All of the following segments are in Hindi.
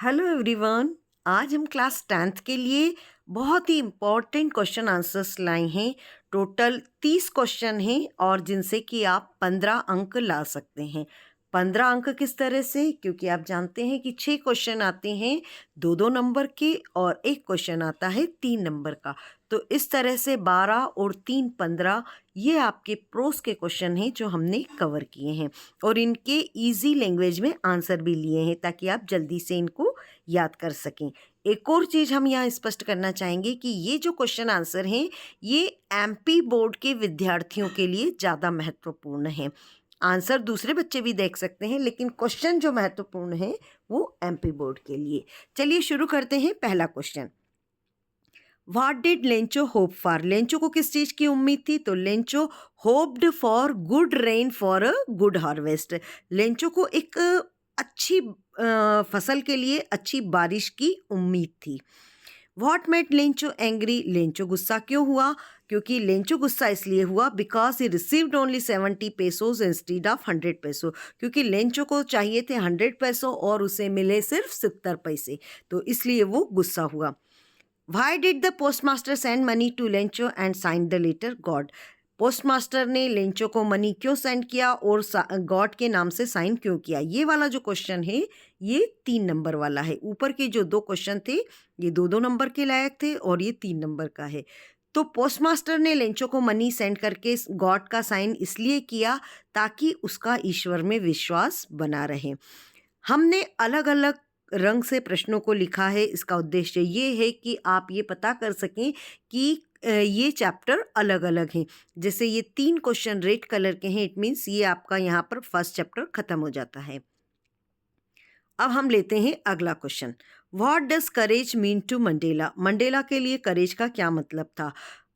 Hello everyone. आज हम क्लास 10th के लिए बहुत ही इम्पोर्टेंट क्वेश्चन आंसर्स लाए हैं। टोटल 30 क्वेश्चन हैं और जिनसे कि आप 15 अंक ला सकते हैं। 15 अंक किस तरह से? क्योंकि आप जानते हैं कि 6 क्वेश्चन आते हैं 2-2 नंबर के और एक क्वेश्चन आता है 3 नंबर का। तो इस तरह से 12 और 3 15 ये आपके प्रोस के क्वेश्चन हैं जो हमने कवर किए हैं और इनके इजी लैंग्वेज में आंसर भी लिए हैं ताकि आप जल्दी से इनको याद कर सकें। एक और चीज़ हम यहाँ स्पष्ट करना चाहेंगे कि ये जो क्वेश्चन आंसर हैं ये एमपी बोर्ड के विद्यार्थियों के लिए ज़्यादा महत्वपूर्ण है। आंसर दूसरे बच्चे भी देख सकते हैं लेकिन क्वेश्चन जो महत्वपूर्ण है वो एमपी बोर्ड के लिए। चलिए शुरू करते हैं। पहला question, what did Lencho hope for? Lencho को किस चीज़ की उम्मीद थी? तो Lencho hoped for good rain for a good harvest. Lencho को एक अच्छी फसल के लिए अच्छी बारिश की उम्मीद थी। What made Lencho angry? Lencho गुस्सा क्यों हुआ? क्योंकि लेंचो गुस्सा इसलिए हुआ because he received only 70 pesos instead of 100 pesos. क्योंकि लेंचो को चाहिए थे 100 पैसो और उसे मिले सिर्फ 70 पैसे, तो इसलिए वो गुस्सा हुआ। Why did the postmaster send money to Lencho and sign the letter God? Postmaster ने लेंचो को मनी क्यों सेंड किया और गॉड के नाम से साइन क्यों किया? ये वाला जो क्वेश्चन है ये 3 नंबर वाला है। ऊपर के जो 2 क्वेश्चन थे ये 2-2 नंबर के लायक थे और ये 3 नंबर का है। तो पोस्टमास्टर ने लेंचो को मनी सेंड करके गॉड का साइन इसलिए किया ताकि उसका ईश्वर में विश्वास बना रहे। हमने अलग अलग रंग से प्रश्नों को लिखा है। इसका उद्देश्य ये है कि आप ये पता कर सकें कि ये चैप्टर अलग अलग हैं। जैसे ये 3 क्वेश्चन रेड कलर के हैं, इट मीन्स ये आपका यहाँ पर फर्स्ट चैप्टर खत्म हो जाता है। अब हम लेते हैं अगला question, what does courage mean to Mandela? Mandela के लिए करेज का क्या मतलब था?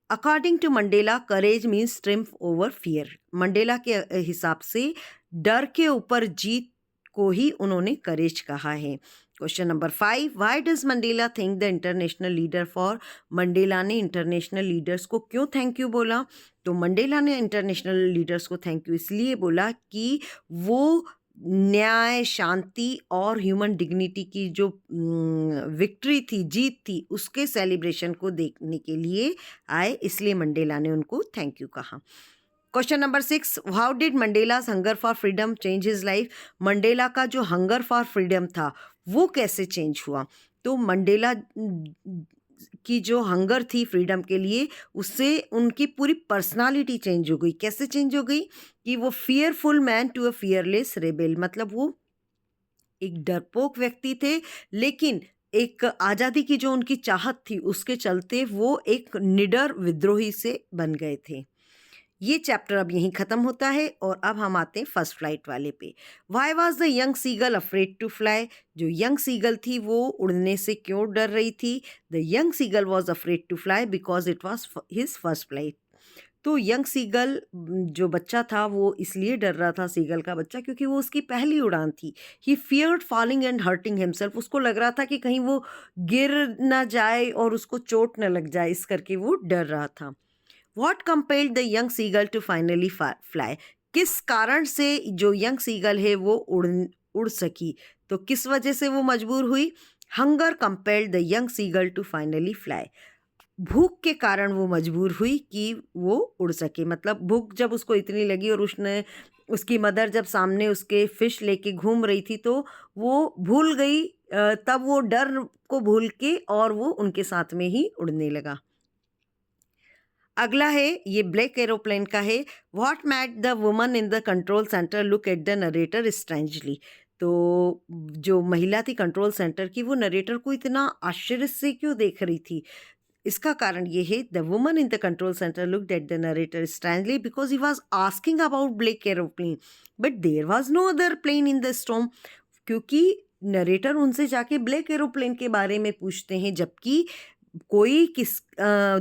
According to Mandela courage means triumph over fear. Mandela के हिसाब से डर के ऊपर जीत को ही उन्होंने करेज कहा है। Question number 5, why does Mandela thank the international leader for? Mandela ने इंटरनेशनल लीडर्स को क्यों थैंक यू बोला? तो मंडेला ने इंटरनेशनल लीडर्स को थैंक यू इसलिए बोला कि वो न्याय, शांति और ह्यूमन डिग्निटी की जो विक्ट्री थी, जीत थी, उसके सेलिब्रेशन को देखने के लिए आए, इसलिए मंडेला ने उनको थैंक यू कहा। Question number 6, how did Mandela's hunger for freedom change his life? Mandela का जो हंगर फॉर फ्रीडम था वो कैसे चेंज हुआ? तो मंडेला की जो हंगर थी फ्रीडम के लिए, उससे उनकी पूरी पर्सनालिटी चेंज हो गई। कैसे चेंज हो गई? कि वो fearful man to a fearless rebel, मतलब वो एक डरपोक व्यक्ति थे लेकिन एक आज़ादी की जो उनकी चाहत थी उसके चलते वो एक निडर विद्रोही से बन गए थे। ये चैप्टर अब यहीं ख़त्म होता है और अब हम आते हैं फर्स्ट फ्लाइट वाले पे। Why was the young seagull afraid to fly? जो यंग सीगल थी वो उड़ने से क्यों डर रही थी? The young seagull was afraid to fly because it was his first flight. तो यंग सीगल जो बच्चा था वो इसलिए डर रहा था, सीगल का बच्चा, क्योंकि वो उसकी पहली उड़ान थी। He feared falling and hurting himself. उसको लग रहा था कि कहीं वो गिर ना जाए और उसको चोट न लग जाए, इस करके वो डर रहा था। What compelled the young seagull to finally fly? किस कारण से जो यंग सीगल है वो उड़ सकी? तो किस वजह से वो मजबूर हुई? Hunger compelled the young seagull to finally fly. भूख के कारण वो मजबूर हुई कि वो उड़ सके। मतलब भूख जब उसको इतनी लगी और उसने उसकी मदर जब सामने उसके फिश लेके घूम रही थी तो वो भूल गई, तब वो डर को भूल के और वो उनके साथ में ही उड़ने लगा। अगला है ये ब्लैक एरोप्लेन का है। What mad the woman in the control centre look at the narrator strangely? तो जो महिला थी कंट्रोल सेंटर की वो नरेटर को इतना आश्चर्य से क्यों देख रही थी? इसका कारण ये है, the woman in the control centre looked at the narrator strangely because he was asking about black aeroplane but there was no other plane in the storm. क्योंकि नरेटर उनसे जाके ब्लैक एरोप्लेन के बारे में पूछते हैं जबकि कोई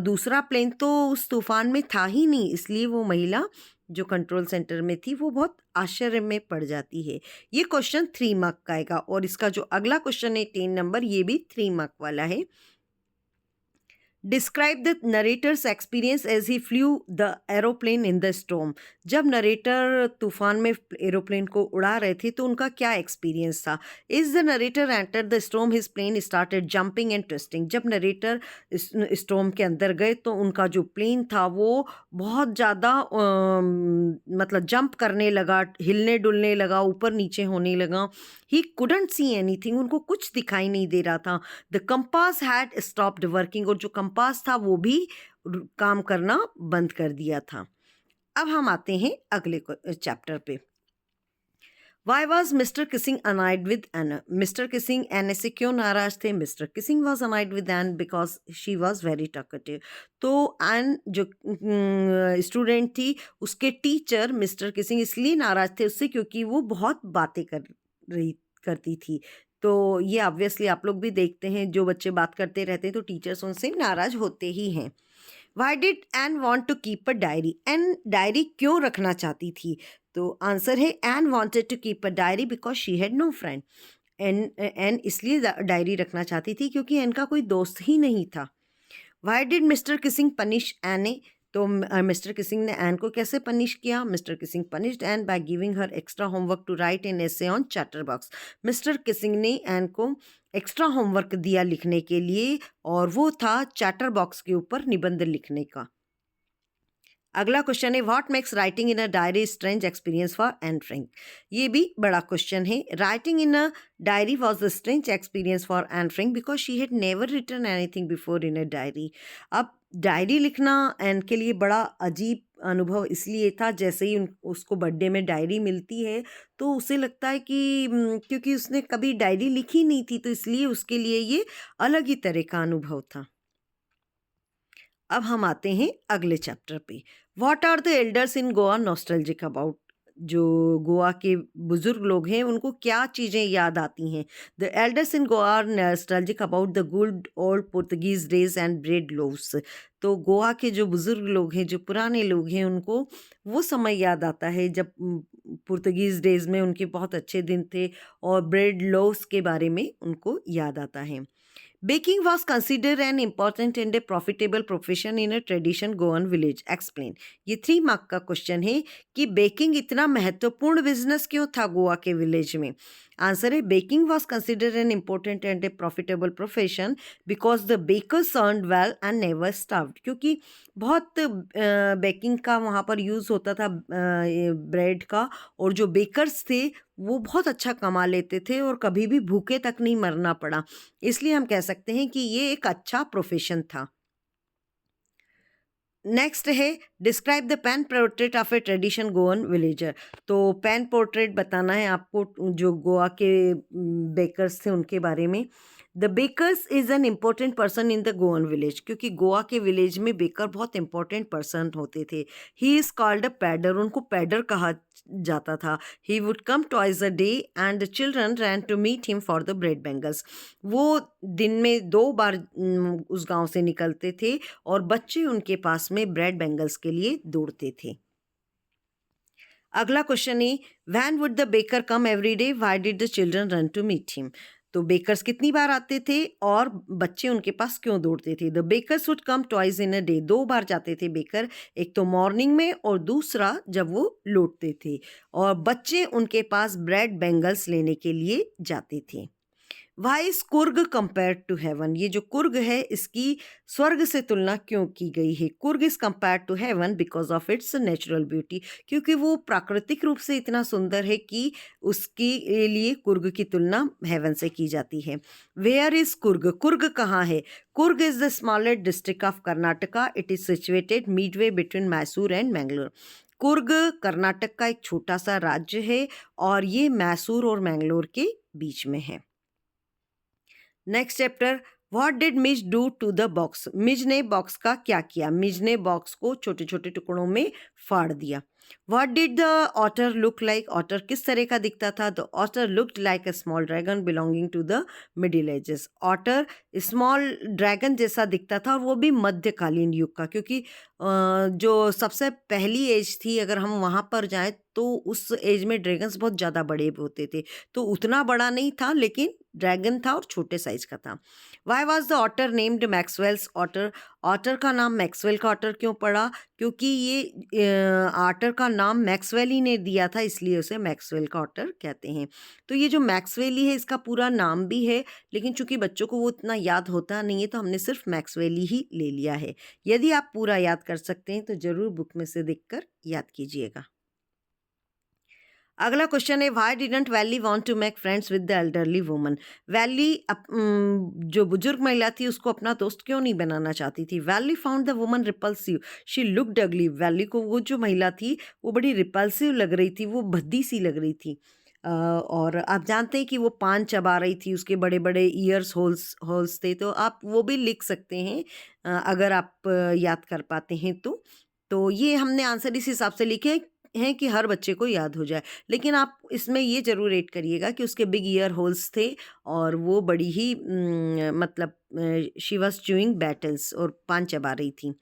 दूसरा प्लेन तो उस तूफान में था ही नहीं, इसलिए वो महिला जो कंट्रोल सेंटर में थी वो बहुत आश्चर्य में पड़ जाती है। ये क्वेश्चन 3 मार्क का आएगा और इसका जो अगला क्वेश्चन है 10 नंबर, ये भी 3 मार्क वाला है। Describe the narrator's experience as he flew the aeroplane in the storm. जब नरेटर तूफान में एरोप्लेन को उड़ा रहे थे तो उनका क्या एक्सपीरियंस था। As the narrator enter the storm his plane started jumping and twisting. जब नरेटर स्टॉर्म के अंदर गए तो उनका जो प्लेन था वो बहुत ज़्यादा मतलब जंप करने लगा, हिलने डुलने लगा, ऊपर नीचे होने लगा। ही कुडंट सी एनीथिंग, उनको कुछ दिखाई नहीं दे रहा था। The compass had stopped working, और जो कंपास था वो भी काम करना बंद कर दिया था। अब हम आते हैं अगले चैप्टर पे। Why was mister Keesing annoyed with Anne. Mister Keesing Anne से क्यों नाराज थे। Mister Keesing was annoyed with Anne because she was very talkative. तो एन जो स्टूडेंट थी उसके टीचर मिस्टर किसिंग इसलिए नाराज थे उससे क्योंकि वो बहुत बातें करती थी। तो ये ऑब्वियसली आप लोग भी देखते हैं, जो बच्चे बात करते रहते हैं तो टीचर्स उनसे नाराज होते ही हैं। Why did Anne want to keep a diary. Anne diary क्यों रखना चाहती थी। तो आंसर है Anne wanted to keep a diary because she had no friend. Anne इसलिए डायरी रखना चाहती थी क्योंकि एन का कोई दोस्त ही नहीं था। Why did Mr Keesing punish Anne. तो मिस्टर किसिंग ने एन को कैसे पनिश किया। Mr Keesing punished Anne by giving her extra homework to write an essay on chatterbox. Mr Keesing ने एन को एक्स्ट्रा होमवर्क दिया लिखने के लिए, और वो था चैटर बॉक्स के ऊपर निबंध लिखने का। अगला क्वेश्चन है what makes writing in a diary strange experience for Anne Frank. ये भी बड़ा क्वेश्चन है। Writing in a diary was the strange experience for Anne Frank because she had never written anything before in a diary. अब डायरी लिखना एन के लिए बड़ा अजीब अनुभव इसलिए था, जैसे ही उसको बर्थडे में डायरी मिलती है तो उसे लगता है कि क्योंकि उसने कभी डायरी लिखी नहीं थी तो इसलिए उसके लिए ये अलग ही तरह का अनुभव था। अब हम आते हैं अगले चैप्टर पे। What are the elders in Goa nostalgic about. जो गोवा के बुजुर्ग लोग हैं उनको क्या चीज़ें याद आती हैं। The elders in Goa are nostalgic about the good old Portuguese days and bread loaves. तो गोवा के जो बुजुर्ग लोग हैं, जो पुराने लोग हैं, उनको वो समय याद आता है जब पुर्तगीज डेज में उनके बहुत अच्छे दिन थे, और ब्रेड लोव्स के बारे में उनको याद आता है। Baking was considered an important and a profitable profession in a traditional Goan village. Explain. ये 3 मार्क का क्वेश्चन है कि बेकिंग इतना महत्वपूर्ण बिजनेस क्यों था गोवा के विलेज में। आंसर है baking was considered an important and a profitable profession because the bakers earned well and never starved. क्योंकि बहुत बेकिंग का वहाँ पर यूज़ होता था ब्रेड का, और जो बेकर्स थे वो बहुत अच्छा कमा लेते थे और कभी भी भूखे तक नहीं मरना पड़ा। इसलिए हम कह सकते हैं कि ये एक अच्छा प्रोफेशन था। नेक्स्ट है describe the pen portrait of a tradition Goan villager. तो पेन पोर्ट्रेट बताना है आपको जो गोवा के बेकर्स थे उनके बारे में। The bakers is an important person in the Goan village. क्योंकि गोवा के विलेज में बेकर बहुत इंपॉर्टेंट पर्सन होते थे। He is called a pader, उनको पैडर कहा जाता था। He would come twice a day and the children ran to meet him for the bread bangles. वो दिन में 2 बार उस गांव से निकलते थे और बच्चे उनके पास में ब्रेड बैंगल्स के लिए दौड़ते थे। अगला क्वेश्चन है when would the baker come every day why did the children run to meet him. तो बेकर्स कितनी बार आते थे और बच्चे उनके पास क्यों दौड़ते थे। The bakers would come twice in a day, 2 बार जाते थे बेकर, एक तो मॉर्निंग में और दूसरा जब वो लौटते थे, और बच्चे उनके पास ब्रेड बैंगल्स लेने के लिए जाते थे। Why is Coorg compare to heaven. ये जो कुर्ग है इसकी स्वर्ग से तुलना क्यों की गई है। Coorg is compare to heaven because of its natural beauty. क्योंकि वो प्राकृतिक रूप से इतना सुंदर है कि उसके लिए कुर्ग की तुलना हेवन से की जाती है। वेयर इज कुर्ग, कुर्ग कहाँ है। Coorg is the smallest district of Karnataka. It is situated Midway between Mysore and Mangalore. Coorg Karnataka का एक छोटा सा राज्य है और ये मैसूर और मैंगलोर के बीच में है। Next chapter what did Mij do to the box. Mij ने बॉक्स का क्या किया। मिज ने बॉक्स को छोटे छोटे टुकड़ों में फाड़ दिया। What did the otter look like. Otter किस तरह का दिखता था। The otter looked like a small dragon belonging to the middle ages. Otter small dragon जैसा दिखता था और वो भी मध्यकालीन युग का, क्योंकि जो सबसे पहली एज थी अगर हम वहाँ पर जाएं तो उस एज में ड्रैगन्स बहुत ज़्यादा बड़े होते थे, तो उतना बड़ा नहीं था लेकिन ड्रैगन था और छोटे साइज का था। Why was the otter named Maxwell's otter, otter का नाम मैक्सवेल का ऑटर क्यों पड़ा? क्योंकि ये ऑटर का नाम मैक्सवेल ही ने दिया था, इसलिए उसे मैक्सवेल का ऑटर कहते हैं। तो ये जो मैक्सवेल ही है इसका पूरा नाम भी है, लेकिन चूंकि बच्चों को वो इतना याद होता नहीं है तो हमने सिर्फ मैक्सवेल ही ले लिया है। यदि आप पूरा याद कर सकते हैं तो ज़रूर बुक में से देखकर याद कीजिएगा। अगला क्वेश्चन है, why didn't Valli want to make friends with the elderly woman? Valli जो बुजुर्ग महिला थी उसको अपना दोस्त क्यों नहीं बनाना चाहती थी? Valley found the woman repulsive, she looked अगली। वैली को वो जो महिला थी वो बड़ी रिपल्सिव लग रही थी, वो भद्दी सी लग रही थी। और आप जानते हैं कि वो पान चबा रही थी, उसके बड़े बड़े ईयर्स होल्स होल्स थे, तो आप वो भी लिख सकते हैं अगर आप याद कर पाते हैं तो ये हमने आंसर इस हिसाब से लिखे हैं कि हर बच्चे को याद हो जाए। लेकिन आप इसमें ये ज़रूर ऐड करिएगा कि उसके बिग ईयर होल्स थे और वो बड़ी ही मतलब शी वॉज च्यूइंग बैटल्स और पान चबा रही थी।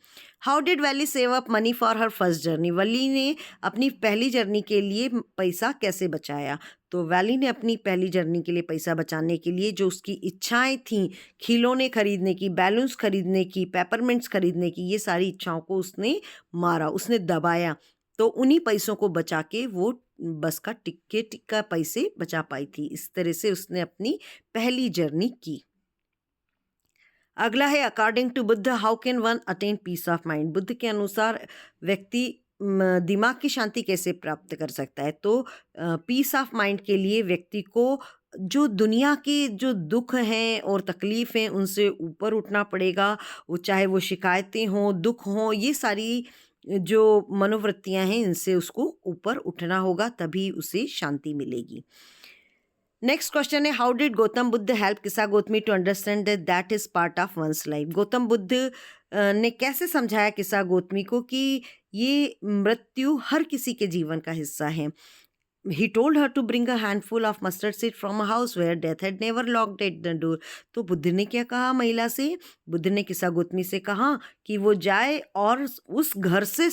How did Valli save up money for her first journey? Valli ने अपनी पहली जर्नी के लिए पैसा कैसे बचाया? तो वैली ने अपनी पहली जर्नी के लिए पैसा बचाने के लिए जो उसकी इच्छाएं थीं, खिलौने खरीदने की, बैलून्स खरीदने की, पेपरमिंट्स खरीदने की, ये सारी इच्छाओं को उसने मारा, उसने दबाया। तो उन्हीं पैसों को बचा के वो बस का टिकट का पैसे बचा पाई थी। इस तरह से उसने अपनी पहली जर्नी की। अगला है, according to Buddha how can one attain peace of mind? Buddha के अनुसार व्यक्ति दिमाग की शांति कैसे प्राप्त कर सकता है? तो पीस ऑफ माइंड के लिए व्यक्ति को जो दुनिया के जो दुख हैं और तकलीफ हैं उनसे ऊपर उठना पड़ेगा। वो चाहे वो शिकायतें हों, दुख हों, ये सारी जो मनोवृत्तियां हैं इनसे उसको ऊपर उठना होगा, तभी उसे शांति मिलेगी। नेक्स्ट क्वेश्चन है, how did Gautam Buddha help Kisa Gotami to understand that is part of one's life? Gautam Buddha ने कैसे समझाया किस्सा गौतमी को कि ये मृत्यु हर किसी के जीवन का हिस्सा है? He told her to bring a handful of mustard seed from a house where death had never locked at the door. तो बुद्ध ने क्या कहा महिला से? बुद्ध ने किस्सा गौतमी से कहा कि वो जाए और उस घर से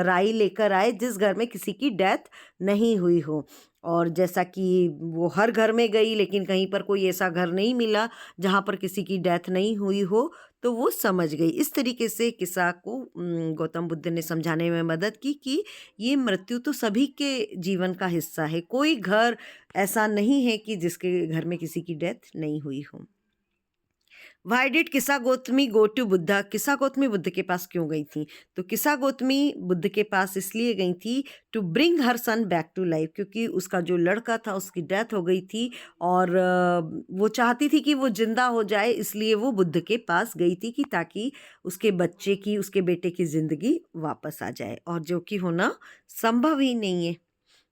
राई लेकर आए जिस घर में किसी की डेथ नहीं हुई हो। और जैसा कि वो हर घर में गई लेकिन कहीं पर कोई ऐसा घर नहीं मिला जहाँ पर किसी की डेथ नहीं हुई हो, तो वो समझ गई। इस तरीके से किस्सा को गौतम बुद्ध ने समझाने में मदद की कि ये मृत्यु तो सभी के जीवन का हिस्सा है। कोई घर ऐसा नहीं है कि जिसके घर में किसी की डेथ नहीं हुई हो। वाई डिड किस्सा गौतमी गो टू बुद्धा? किस्सा गौतमी बुद्ध के पास क्यों गई थी? तो किस्सा गौतमी बुद्ध के पास इसलिए गई थी to bring her son back to life, क्योंकि उसका जो लड़का था उसकी डेथ हो गई थी और वो चाहती थी कि वो जिंदा हो जाए, इसलिए वो बुद्ध के पास गई थी कि ताकि उसके बच्चे की, उसके बेटे की जिंदगी वापस आ जाए, और जो कि होना संभव ही नहीं है।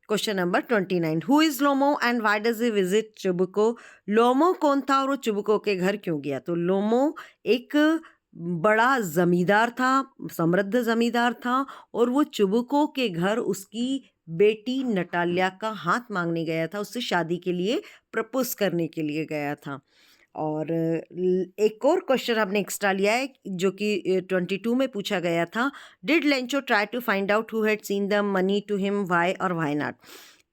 Question number 29, who is Lomov and why does he visit Chubukov? Lomov कौन था और वो चुबुको के घर क्यों गया? तो लोमो एक बड़ा जमींदार था, समृद्ध जमींदार था, और वो चुबुको के घर उसकी बेटी नटालिया का हाथ मांगने गया था, उससे शादी के लिए प्रपोज करने के लिए गया था। और एक और क्वेश्चन हमने एक्स्ट्रा लिया है जो कि 22 में पूछा गया था, did Lencho try to find out who had seen the money to him, why और व्हाई नॉट?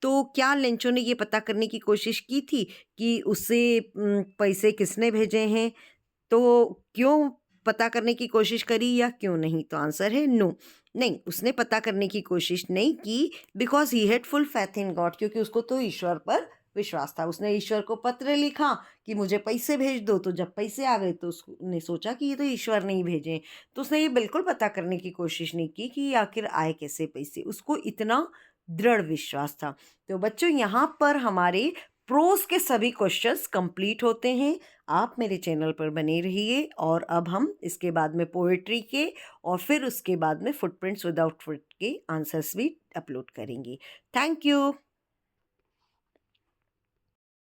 तो क्या लेंचो ने ये पता करने की कोशिश की थी कि उसे पैसे किसने भेजे हैं? तो क्यों पता करने की कोशिश करी या क्यों नहीं? तो आंसर है नो, नहीं, उसने पता करने की कोशिश नहीं की, because he had full faith in God, क्योंकि उसको तो ईश्वर पर विश्वास था। उसने ईश्वर को पत्र लिखा कि मुझे पैसे भेज दो, तो जब पैसे आ गए तो उसने सोचा कि ये तो ईश्वर ने ही भेजे, तो उसने ये बिल्कुल पता करने की कोशिश नहीं की कि आखिर आए कैसे पैसे, उसको इतना दृढ़ विश्वास था। तो बच्चों, यहाँ पर हमारे प्रोज के सभी क्वेश्चंस कंप्लीट होते हैं। आप मेरे चैनल पर बने रहिए, और अब हम इसके बाद में पोएट्री के और फिर उसके बाद में फुटप्रिंट्स विदाउट फुट के आंसर्स भी अपलोड करेंगे। Thank you.